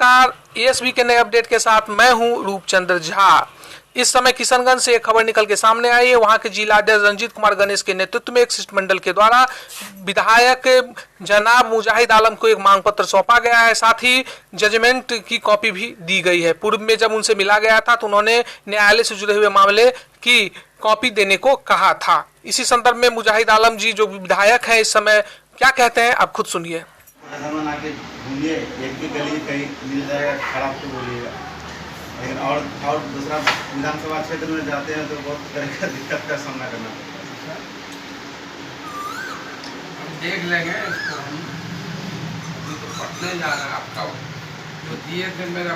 नमस्कार, एएसबी के नए अपडेट के साथ मैं हूं रूपचंद्र झा। इस समय किशनगंज से एक खबर निकल के सामने आई है। वहां के जिलाध्यक्ष रंजीत कुमार गणेश के नेतृत्व में एक शिष्टमंडल के द्वारा विधायक जनाब मुजाहिद आलम को एक मांग पत्र सौंपा गया है। साथ ही जजमेंट की कॉपी भी दी गई है। पूर्व में जब उनसे मिला गया था तो उन्होंने न्यायालय से जुड़े हुए मामले की कॉपी देने को कहा था। इसी संदर्भ में मुजाहिद आलम जी जो विधायक है इस समय क्या कहते हैं, आप खुद सुनिए। घूमिए, एक भी गली कहीं मिल जाएगा खराब तो बोलिएगा, लेकिन और दूसरा विधानसभा क्षेत्र में जाते हैं तो बहुत तरह का दिक्कत का सामना करना पड़ता है। हम देख लेंगे इसको, हम अभी तो पढ़ने जा रहे हैं। आपका जो दिए थे मेरा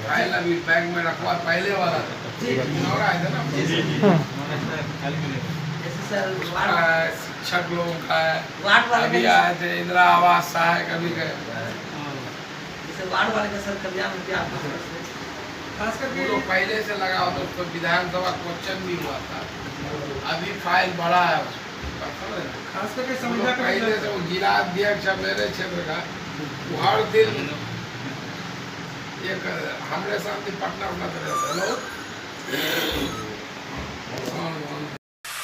फाइल अभी बैग में रखवा, पहले वाला और आया था ना शिक्षक लोगों का अभी आए थे, इंदिरा आवास सहायक अभी गए वार्ड वाले का सर कल्याण क्या खास करके वो पहले से लगा होता, उस पर विधानसभा क्वेश्चन भी हुआ था। अभी फाइल बड़ा है खास करके पहले से वो जिला अध्यक्ष मेरे क्षेत्र का वो हर दिन एक हमरे सामने पटना उठना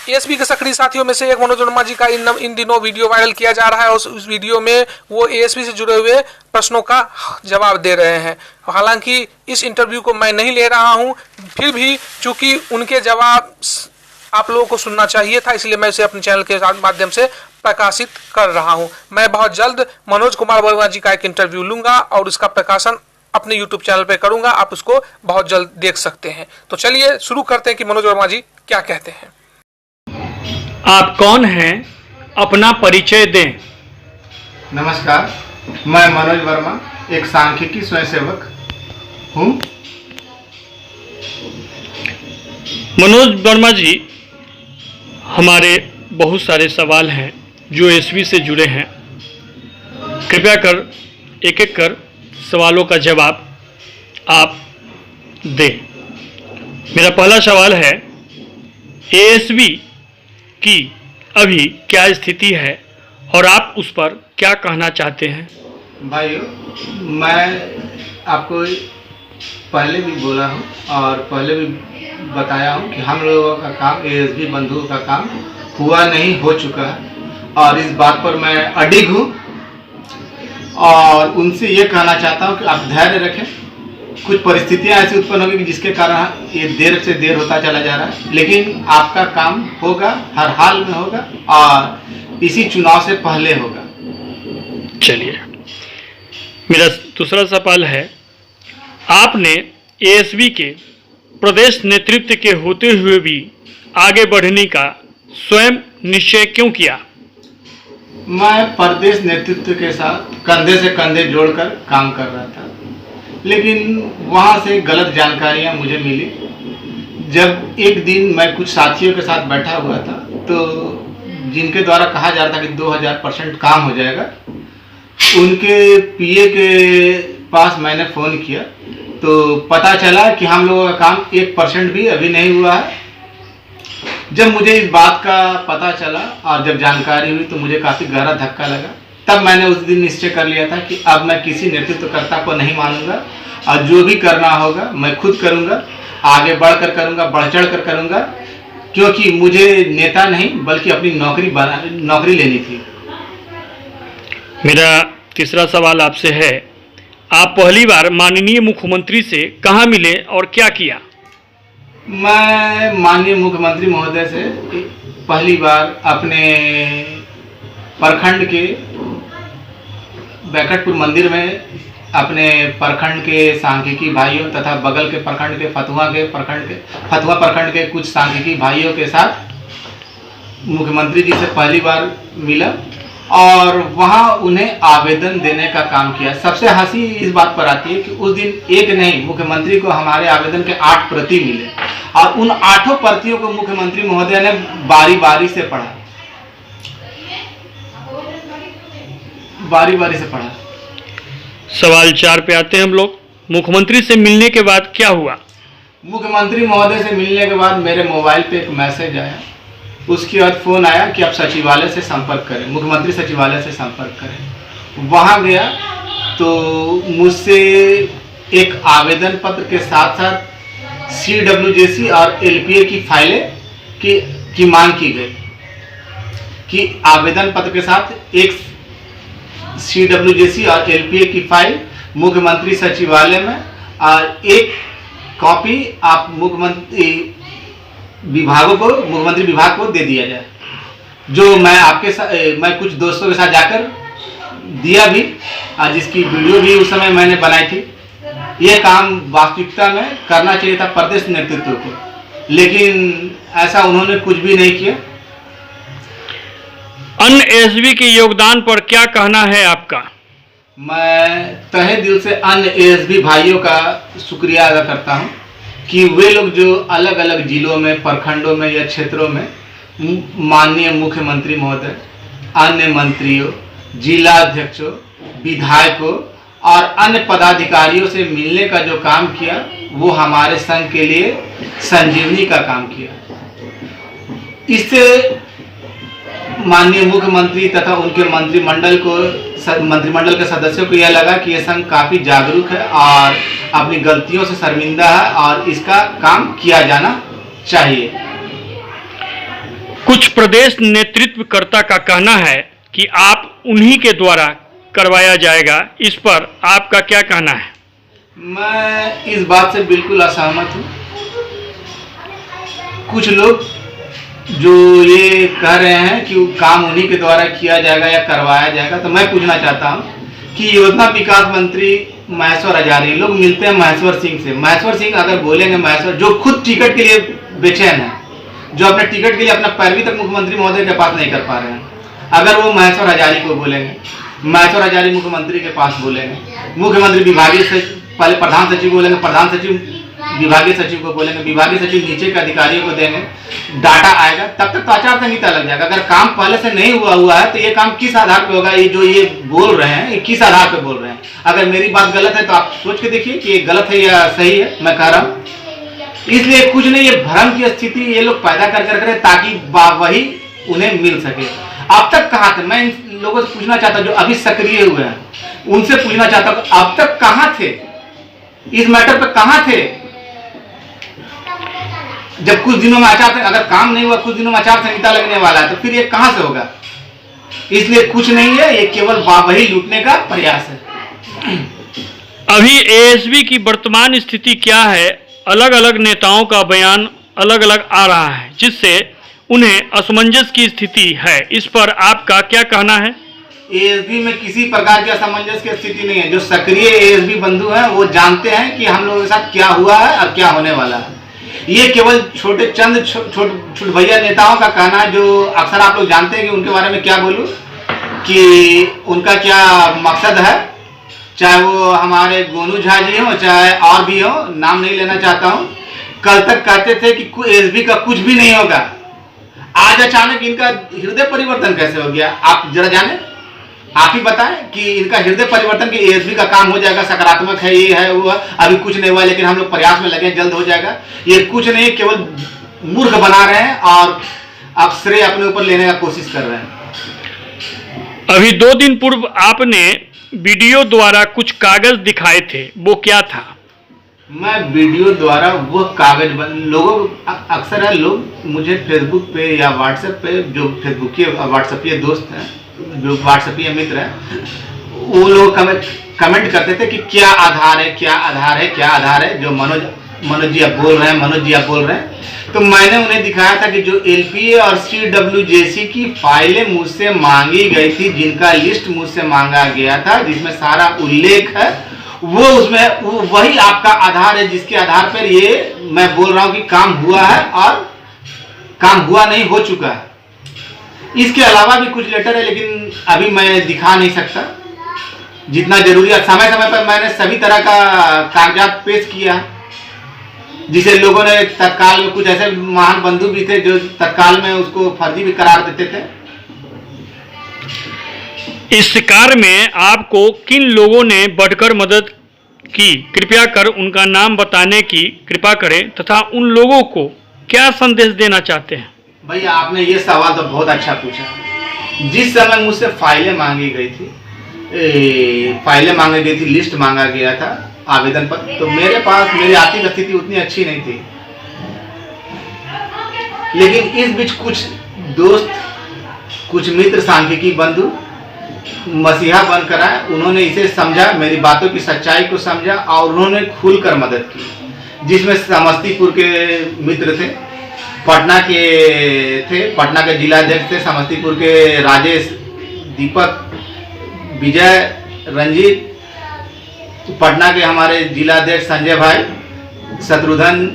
एएसपी के सक्रिय साथियों में से एक मनोज वर्मा जी का इन दिनों वीडियो वायरल किया जा रहा है और उस वीडियो में वो एएसपी से जुड़े हुए प्रश्नों का जवाब दे रहे हैं। हालांकि इस इंटरव्यू को मैं नहीं ले रहा हूं, फिर भी चूंकि उनके जवाब आप लोगों को सुनना चाहिए था, इसलिए मैं इसे अपने चैनल के माध्यम से प्रकाशित कर रहा हूं। मैं बहुत जल्द मनोज कुमार वर्मा जी का एक इंटरव्यू लूंगा और उसका प्रकाशन अपने यूट्यूब चैनल पर करूंगा। आप उसको बहुत जल्द देख सकते हैं। तो चलिए शुरू करते हैं कि मनोज वर्मा जी क्या कहते हैं। आप कौन हैं, अपना परिचय दें। नमस्कार, मैं मनोज वर्मा एक सांख्यिकी स्वयंसेवक हूँ। मनोज वर्मा जी, हमारे बहुत सारे सवाल हैं जो एएसबी से जुड़े हैं। कृपया कर एक एक कर सवालों का जवाब आप दें। मेरा पहला सवाल है, एएसबी की अभी क्या स्थिति है और आप उस पर क्या कहना चाहते हैं? भाइयों, मैं आपको पहले भी बोला हूँ और पहले भी बताया हूँ कि हम लोगों का काम, एएसबी बंधुओं का काम हुआ नहीं, हो चुका है और इस बात पर मैं अडिग हूँ और उनसे ये कहना चाहता हूँ कि आप धैर्य रखें। कुछ परिस्थितियाँ ऐसी उत्पन्न होगी कि जिसके कारण ये देर से देर होता चला जा रहा है, लेकिन आपका काम होगा, हर हाल में होगा और इसी चुनाव से पहले होगा। चलिए, मेरा दूसरा सवाल है, आपने एएसबी के प्रदेश नेतृत्व के होते हुए भी आगे बढ़ने का स्वयं निश्चय क्यों किया? मैं प्रदेश नेतृत्व के साथ कंधे से कंधे जोड़कर काम कर रहा था, लेकिन वहाँ से गलत जानकारियाँ मुझे मिली। जब एक दिन मैं कुछ साथियों के साथ बैठा हुआ था तो जिनके द्वारा कहा जा रहा था कि 2000% काम हो जाएगा, उनके पीए के पास मैंने फ़ोन किया तो पता चला कि हम लोगों का काम 1% भी अभी नहीं हुआ है। जब मुझे इस बात का पता चला और जब जानकारी हुई तो मुझे काफ़ी गहरा धक्का लगा। तब मैंने उस दिन निश्चय कर लिया था कि अब मैं किसी नेतृत्वकर्ता को नहीं मानूंगा और जो भी करना होगा मैं खुद करूंगा, आगे बढ़कर करूंगा, बढ़ चढ़ कर करूंगा, क्योंकि मुझे नेता नहीं बल्कि अपनी नौकरी लेनी थी। मेरा तीसरा सवाल आपसे है, आप पहली बार माननीय मुख्यमंत्री से कहाँ मिले और क्या किया? मैं माननीय मुख्यमंत्री महोदय से पहली बार अपने प्रखंड के बैकटपुर मंदिर में अपने प्रखंड के सांख्यिकी भाइयों तथा बगल के प्रखंड के फतुहा प्रखंड के कुछ सांख्यिकी भाइयों के साथ मुख्यमंत्री जी से पहली बार मिला और वहाँ उन्हें आवेदन देने का काम किया। सबसे हंसी इस बात पर आती है कि उस दिन एक नहीं, मुख्यमंत्री को हमारे आवेदन के 8 प्रति मिले और उन 8 प्रतियों को मुख्यमंत्री महोदय ने बारी बारी से पढ़ा। सवाल 4 पे आते हैं हम लोग। मुख्यमंत्री से मिलने के बाद क्या हुआ? मुख्यमंत्री महोदय से मिलने के बाद मेरे मोबाइल पे एक मैसेज आया, उसके बाद फ़ोन आया कि आप सचिवालय से संपर्क करें, मुख्यमंत्री सचिवालय से संपर्क करें। वहाँ गया तो मुझसे एक आवेदन पत्र के साथ साथ CWJC और LPA की फाइलें की मांग की गई कि आवेदन पत्र के साथ एक CWJC और LPA की फाइल मुख्यमंत्री सचिवालय में और एक कॉपी आप मुख्यमंत्री विभाग को दे दिया जाए, जो मैं मैं कुछ दोस्तों के साथ जाकर दिया भी, जिसकी वीडियो भी उस समय मैंने बनाई थी। ये काम वास्तविकता में करना चाहिए था प्रदेश नेतृत्व को, लेकिन ऐसा उन्होंने कुछ भी नहीं किया। अन्य एसबी के योगदान पर क्या कहना है आपका? मैं तहे दिल से अन्य एएसबी भाइयों का शुक्रिया अदा करता हूं कि वे लोग जो अलग अलग जिलों में, प्रखंडों में या क्षेत्रों में माननीय मुख्यमंत्री महोदय, अन्य मंत्रियों, जिलाध्यक्षों, विधायकों और अन्य पदाधिकारियों से मिलने का जो काम किया, वो हमारे संघ के लिए संजीवनी का काम किया। इससे माननीय मुख्यमंत्री तथा उनके मंत्रिमंडल के सदस्यों को यह लगा कि यह संघ काफी जागरूक है और अपनी गलतियों से शर्मिंदा है और इसका काम किया जाना चाहिए। कुछ प्रदेश नेतृत्वकर्ता का कहना है कि आप उन्हीं के द्वारा करवाया जाएगा, इस पर आपका क्या कहना है? मैं इस बात से बिल्कुल असहमत हूँ। कुछ लोग जो ये कह रहे हैं कि काम उन्हीं के द्वारा किया जाएगा या करवाया जाएगा, तो मैं पूछना चाहता हूँ कि योजना विकास मंत्री महेश्वर हजारी लोग मिलते हैं महेश्वर सिंह से। महेश्वर सिंह अगर बोलेंगे, महेश्वर जो खुद टिकट के लिए बेचैन है, जो अपने टिकट के लिए अपना पैरवी तक मुख्यमंत्री महोदय के पास नहीं कर पा रहे हैं, अगर वो महेश्वर हजारी को बोलेंगे, महेश्वर हजारी मुख्यमंत्री के पास बोलेंगे, मुख्यमंत्री विभागीय पहले प्रधान सचिव बोलेंगे, प्रधान सचिव विभागीय सचिव को बोलेंगे, विभागीय सचिव नीचे के अधिकारियों को देंगे, डाटा आएगा, तब तक तो आचार संहिता लग जाएगा। अगर काम पहले से नहीं हुआ है तो ये काम किस आधार पे होगा? ये जो ये बोल रहे हैं, ये किस आधार पे बोल रहे हैं? अगर मेरी बात गलत है तो आप सोच के देखिए कि ये गलत है या सही है। मैं कह रहा हूँ इसलिए कुछ नहीं, ये भ्रम की स्थिति ये लोग पैदा कर रहे ताकि वही उन्हें मिल सके। अब तक कहाँ थे? मैं इन लोगों से पूछना चाहता हूँ जो अभी सक्रिय हुए हैं, उनसे पूछना चाहता हूँ अब तक कहाँ थे, इस मैटर पे कहाँ थे? जब कुछ दिनों में अगर काम नहीं हुआ, कुछ दिनों में आचार संहिता लगने वाला है, तो फिर ये कहां से होगा? इसलिए कुछ नहीं है, ये केवल वही लूटने का प्रयास है। अभी एएसबी की वर्तमान स्थिति क्या है? अलग अलग नेताओं का बयान अलग अलग आ रहा है, जिससे उन्हें असमंजस की स्थिति है। इस पर आपका क्या कहना है? एएसबी में किसी प्रकार की असमंजस की स्थिति नहीं है। जो सक्रिय एएसबी बंधु हैं वो जानते हैं कि हम लोगों के साथ क्या हुआ है और क्या होने वाला है। ये केवल छोटे भैया नेताओं का कहना है, जो अक्सर आप लोग जानते हैं कि उनके बारे में क्या बोलूं, कि उनका क्या मकसद है। चाहे वो हमारे गोनू झा जी हो, चाहे और भी हो, नाम नहीं लेना चाहता हूं। कल तक कहते थे कि एएसबी का कुछ भी नहीं होगा, आज अचानक इनका हृदय परिवर्तन कैसे हो गया? आप जरा जाने, आप ही बताएं कि इनका हृदय परिवर्तन कि एएसबी का काम हो जाएगा, सकारात्मक है, ये है वो है, अभी कुछ नहीं हुआ लेकिन हम लोग प्रयास में लगे, जल्द हो जाएगा। ये कुछ नहीं, केवल मूर्ख बना रहे हैं और आप श्रेय अपने ऊपर लेने का कोशिश कर रहे हैं। अभी 2 दिन पूर्व आपने वीडियो द्वारा कुछ कागज दिखाए थे, वो क्या था? मैं वीडियो द्वारा वो कागज लोगों अक्सर है, लोग मुझे फेसबुक पे या व्हाट्सएप पे, जो फेसबुकीय व्हाट्सएपीय दोस्त हैं, जो व्हाट्सएपीय मित्र हैं, वो लोग कमेंट करते थे कि क्या आधार है, क्या आधार है, क्या आधार है, जो मनोज जी आप बोल रहे हैं, मनोज जी आप बोल रहे हैं। तो मैंने उन्हें दिखाया था कि जो LPA और CWJC की फाइलें मुझसे मांगी गई थी, जिनका लिस्ट मुझसे मांगा गया था, जिसमें सारा उल्लेख है, वो उसमें वही आपका आधार है, जिसके आधार पर ये मैं बोल रहा हूँ कि काम हुआ है और काम हुआ नहीं, हो चुका है। इसके अलावा भी कुछ लेटर है, लेकिन अभी मैं दिखा नहीं सकता। जितना जरूरी है, समय समय पर मैंने सभी तरह का कागजात पेश किया है, जिसे लोगों ने तत्काल में, कुछ ऐसे महान बंधु भी थे जो तत्काल में उसको फर्जी भी करार देते थे। इस कार्य में आपको किन लोगों ने बढ़कर मदद की? कृपया कर उनका नाम बताने की कृपा करें तथा उन लोगों को क्या संदेश देना चाहते हैं? भैया आपने ये सवाल तो बहुत अच्छा पूछा। जिस समय मुझसे फाइलें मांगी गई थी, फाइलें मांगी गई थी, लिस्ट मांगा गया था आवेदन पर, तो मेरे पास मेरी आर्थिक स्थिति उतनी अच्छी नहीं थी। लेकिन इस बीच कुछ दोस्त, कुछ मित्र, सांख्यिकी बंधु मसीहा बनकर आए। उन्होंने इसे समझा, मेरी बातों की सच्चाई को समझा और उन्होंने खुलकर मदद की, जिसमें समस्तीपुर के मित्र थे, पटना के जिलाध्यक्ष थे, समस्तीपुर के राजेश, दीपक, विजय, रंजीत, पटना के हमारे जिलाध्यक्ष संजय भाई, शत्रुघ्न,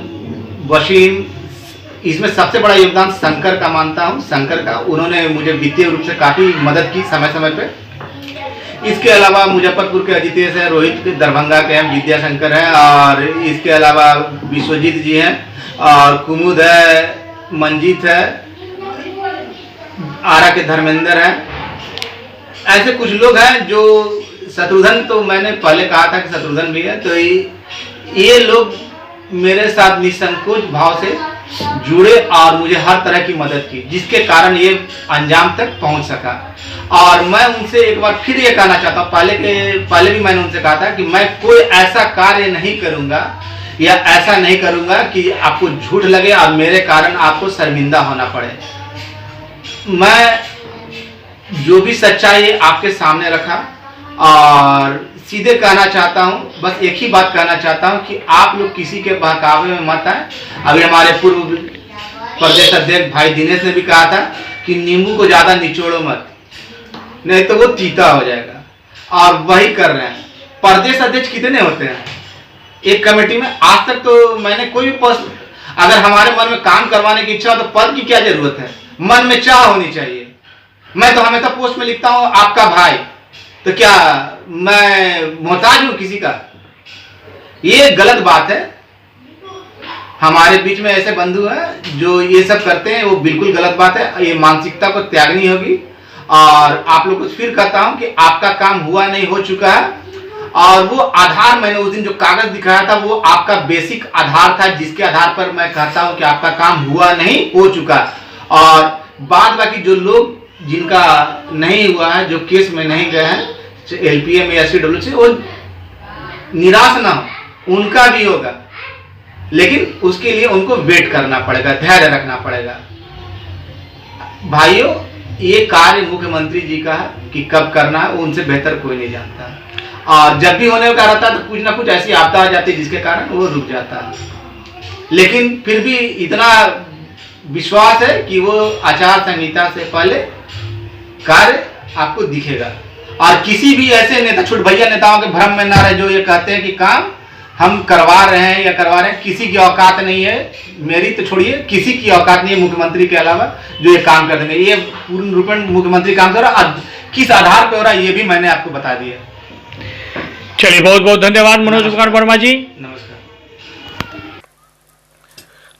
वसीम। इसमें सबसे बड़ा योगदान शंकर का मानता हूँ, शंकर का। उन्होंने मुझे वित्तीय रूप से काफ़ी मदद की समय समय पे। इसके अलावा मुजफ्फरपुर के अजितेश है, रोहित के दरभंगा के हैं, विद्याशंकर हैं, और इसके अलावा विश्वजीत जी हैं, और कुमुद है, मंजीत है, आरा के धर्मेंद्र हैं। ऐसे कुछ लोग हैं जो, शत्रुघ्न तो मैंने पहले कहा था कि शत्रुघ्न भी है, तो ये लोग मेरे साथ निसंकोच भाव से जुड़े और मुझे हर तरह की मदद की, जिसके कारण ये अंजाम तक पहुंच सका। और मैं उनसे एक बार फिर ये कहना चाहता हूँ, पहले भी मैंने उनसे कहा था कि मैं कोई ऐसा कार्य नहीं करूंगा या ऐसा नहीं करूंगा कि आपको झूठ लगे और मेरे कारण आपको शर्मिंदा होना पड़े। मैं जो भी सच्चाई है आपके सामने रखा और सीधे कहना चाहता हूं, बस एक ही बात कहना चाहता हूं कि आप लोग किसी के बहकावे में मत आए। अभी हमारे पूर्व प्रदेश अध्यक्ष भाई दिनेश ने भी कहा था कि नींबू को ज्यादा निचोड़ो मत, नहीं तो वो तीता हो जाएगा, और वही कर रहे हैं। प्रदेश अध्यक्ष कितने होते हैं एक कमेटी में? आज तक तो मैंने कोई भी पोस्ट, अगर हमारे मन में काम करवाने की इच्छा हो तो पद की क्या जरूरत है, मन में चाह होनी चाहिए। मैं तो हमेशा पोस्ट में लिखता हूं आपका भाई, तो क्या मैं मोहताज हूं किसी का? ये गलत बात है। हमारे बीच में ऐसे बंधु हैं जो ये सब करते हैं, वो बिल्कुल गलत बात है। ये मानसिकता को त्यागनी होगी। और आप लोग को फिर कहता हूं कि आपका काम हुआ नहीं, हो चुका है। और वो आधार, मैंने उस दिन जो कागज दिखाया था वो आपका बेसिक आधार था, जिसके आधार पर मैं कहता हूं कि आपका काम हुआ नहीं, हो चुका। और बाद बाकी जो लोग जिनका नहीं हुआ है, जो केस में नहीं गए हैं LPM या SCW से, वो निराश ना हो, उनका भी होगा, लेकिन उसके लिए उनको वेट करना पड़ेगा, धैर्य रखना पड़ेगा। भाइयों, ये कार्य मुख्यमंत्री जी का है कि कब करना है, उनसे बेहतर कोई नहीं जानता। और जब भी होने का रहता है तो कुछ ना कुछ ऐसी आपदा आ जाती है जिसके कारण वो रुक जाता है। लेकिन फिर भी इतना विश्वास है कि वो आचार संहिता से पहले कार्य आपको दिखेगा। और किसी भी ऐसे नेता, छुट भैया नेताओं के भ्रम में ना रहे जो ये कहते हैं कि काम हम करवा रहे हैं या करवा रहे हैं। किसी की औकात नहीं है, मेरी तो छोड़िए, किसी की औकात नहीं है मुख्यमंत्री के अलावा जो ये काम कर देंगे। ये पूर्ण रूप में मुख्यमंत्री काम कर रहा है, और किस आधार पर हो रहा है ये भी मैंने आपको बता दिया। चलिए, बहुत बहुत धन्यवाद मनोज कुमार वर्मा जी। नमस्कार।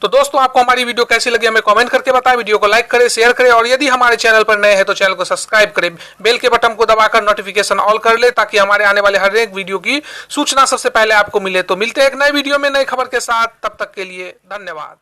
तो दोस्तों, आपको हमारी वीडियो कैसी लगी हमें कमेंट करके बताएं। वीडियो को लाइक करें, शेयर करें, और यदि हमारे चैनल पर नए हैं तो चैनल को सब्सक्राइब करें। बेल के बटन को दबाकर नोटिफिकेशन ऑल कर ले, ताकि हमारे आने वाले हर एक वीडियो की सूचना सबसे पहले आपको मिले। तो मिलते हैं एक नए वीडियो में नई खबर के साथ, तब तक के लिए धन्यवाद।